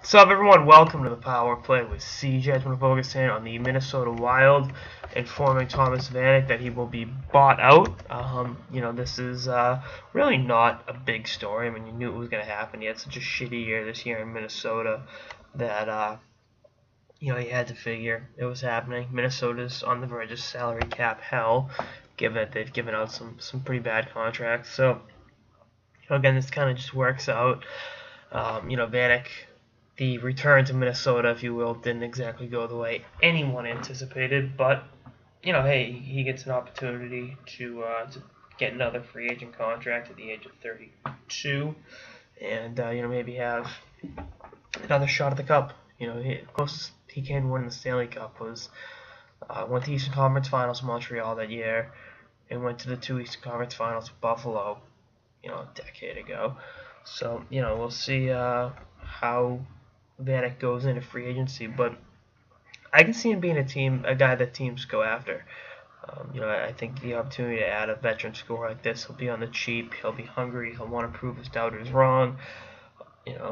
What's up, everyone? Welcome to the Power Play with CJ. I'm going to focus in on the Minnesota Wild informing Thomas Vanek that he will be bought out. This is really not a big story. I mean, you knew it was going to happen. He had such a shitty year this year in Minnesota that you had to figure it was happening. Minnesota's on the verge of salary cap hell, given that they've given out some pretty bad contracts. So, again, this kind of just works out. Vanek, the return to Minnesota, if you will, didn't exactly go the way anyone anticipated. But hey, he gets an opportunity to get another free agent contract at the age of 32, and maybe have another shot at the cup. Closest he came to winning the Stanley Cup was went to Eastern Conference Finals in Montreal that year, and went to the two Eastern Conference Finals with Buffalo, a decade ago. So we'll see how Vanek goes into free agency, but I can see him being a guy that teams go after. I think the opportunity to add a veteran scorer like this, he'll be on the cheap, he'll be hungry, he'll want to prove his doubters wrong.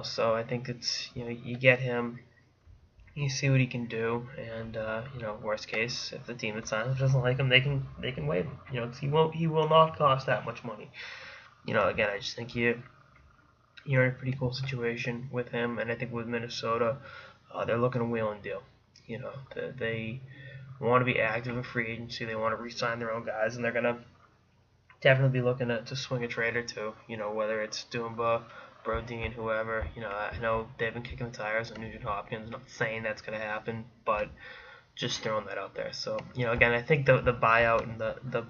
So I think it's you get him, you see what he can do, and worst case, if the team that signs him doesn't like him, they can waive him. 'Cause he will not cost that much money. Again, I just think you're in a pretty cool situation with him, and I think with Minnesota, they're looking to wheel and deal. They want to be active in free agency. They want to re-sign their own guys, and they're gonna definitely be looking to swing a trade or two. Whether it's Dumba, Brodin, whoever. I know they've been kicking the tires on Nugent Hopkins. I'm not saying that's gonna happen, but just throwing that out there. So again, I think the buyout and the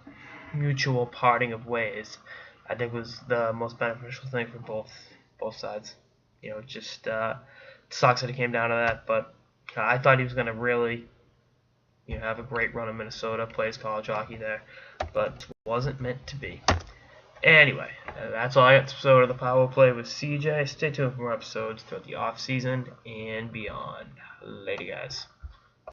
mutual parting of ways, I think was the most beneficial thing for both sides. It just sucks that it came down to that, but I thought he was going to really have a great run in Minnesota, plays college hockey there, but wasn't meant to be. Anyway, that's all I got. So the Power Play with CJ. Stay tuned for more episodes throughout the off season and beyond. Later, guys.